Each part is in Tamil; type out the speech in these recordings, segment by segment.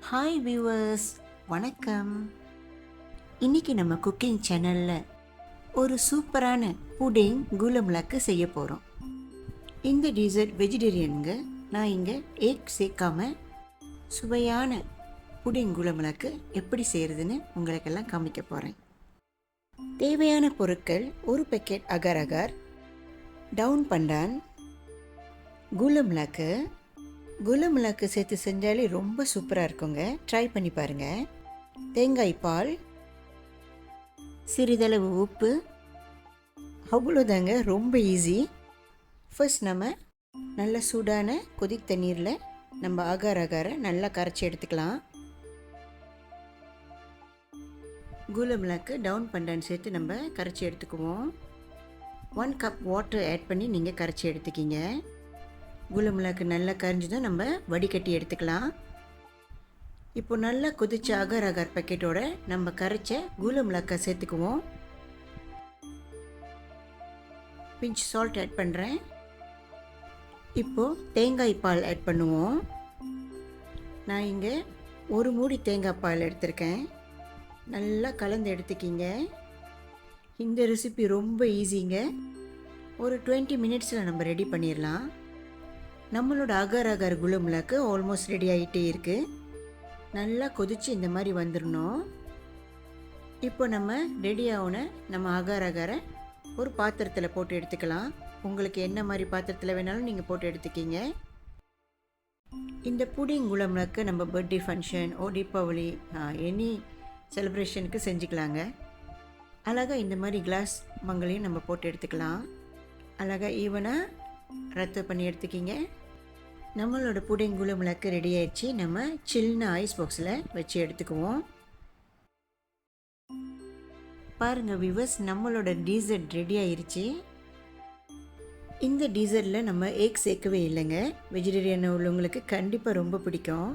ஹாய் வியூவர்ஸ், வணக்கம். இன்றைக்கி நம்ம குக்கிங் சேனலில் ஒரு சூப்பரான புடிங் குலம்லக்கு செய்ய போகிறோம். இந்த டீசர்ட் வெஜிடேரியனுங்க. நான் இங்கே எக் சேர்க்காம சுவையான புடிங் குலம்லக்கு எப்படி செய்கிறதுன்னு உங்களுக்கெல்லாம் காமிக்க போகிறேன். தேவையான பொருட்கள்: ஒரு பேக்கெட் அகர் அகர், டவுன் பண்டான், குலம்லக்கு. குலம்லக்கு சேர்த்து செஞ்சாலே ரொம்ப சூப்பராக இருக்குங்க. ட்ரை பண்ணி பாருங்கள். தேங்காய் பால், சிறிதளவு உப்பு, அவ்வளோதாங்க. ரொம்ப ஈஸி. ஃபர்ஸ்ட் நம்ம நல்ல சூடான கொதி தண்ணீரில் நம்ம அகர் அகரை நல்லா கரைச்சி எடுத்துக்கலாம். குலம்லக்கு டவுன் பண்டான் சேர்த்து நம்ம கரைச்சி எடுத்துக்குவோம். 1 கப் வாட்டர் ஆட் பண்ணி நீங்கள் கரைச்சி எடுத்துக்கிங்க. குலம்லக்கு நல்லா கரைஞ்சதும் நம்ம வடிகட்டி எடுத்துக்கலாம். இப்போ நல்லா கொதிச்ச அகர் அகர் பேக்கெட்டோட நம்ம கரைச்ச குலம்லக்கை சேர்த்துக்குவோம். பிஞ்ச் சால்ட் ஆட் பண்ணுறேன். இப்போது தேங்காய் பால் ஆட் பண்ணுவோம். நான் இங்கே ஒரு மூடி தேங்காய் பால் எடுத்திருக்கேன். நல்லா கலந்து எடுத்துக்கிங்க. இந்த ரெசிபி ரொம்ப ஈஸிங்க. ஒரு 20 மினிட்ஸில் நம்ம ரெடி பண்ணிடலாம். நம்மளோட அகர் அகர் குலம்லக்கு ஆல்மோஸ்ட் ரெடி ஆகிட்டே இருக்குது. நல்லா கொதித்து இந்த மாதிரி வந்துடணும். இப்போ நம்ம ரெடி ஆகுன நம்ம அகர் அகரை ஒரு பாத்திரத்தில் போட்டு எடுத்துக்கலாம். உங்களுக்கு என்ன மாதிரி பாத்திரத்தில் வேணாலும் நீங்கள் போட்டு எடுத்துக்கிங்க. இந்த புடிங் குலம்லக்கு நம்ம பர்த்டே ஃபங்க்ஷன், தீபாவளி, எனி செலிப்ரேஷனுக்கு செஞ்சுக்கலாங்க. அழகாக இந்த மாதிரி கிளாஸ் மங்களையும் நம்ம போட்டு எடுத்துக்கலாம். அழகாக ஈவனாக ரத்து பண்ணி எடுத்துக்கிங்க. நம்மளோட புடிங் குலம்லக்கு ரெடி ஆயிடுச்சு. நம்ம சில்லுன்னு ஐஸ் பாக்ஸில் வச்சு எடுத்துக்குவோம். பாருங்கள் வியூவர்ஸ், நம்மளோட டீசர்ட் ரெடி ஆயிடுச்சு. இந்த டீசர்ட்டில் நம்ம எக் சேர்க்கவே இல்லைங்க. வெஜிடேரியன் உள்ளவங்களுக்கு கண்டிப்பாக ரொம்ப பிடிக்கும்.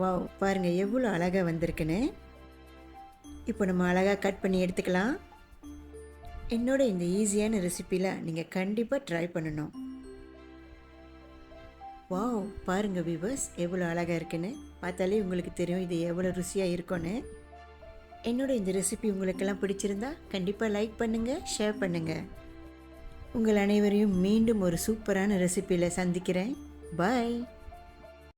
வாவ், பாருங்கள் எவ்வளோ அழகாக வந்திருக்குன்னு. இப்போ நம்ம அழகாக கட் பண்ணி எடுத்துக்கலாம். என்னோட இந்த ஈஸியான ரெசிப்பியில் நீங்கள் கண்டிப்பாக ட்ரை பண்ணணும். வாவ், பாருங்கள் வியூவர்ஸ் எவ்வளோ அழகாக இருக்குன்னு. பார்த்தாலே உங்களுக்கு தெரியும் இது எவ்வளோ ருசியாக இருக்கும்னு. என்னோட இந்த ரெசிபி உங்களுக்கெல்லாம் பிடிச்சிருந்தா கண்டிப்பாக லைக் பண்ணுங்கள், ஷேர் பண்ணுங்கள். உங்கள் அனைவரையும் மீண்டும் ஒரு சூப்பரான ரெசிப்பியில் சந்திக்கிறேன். பாய்.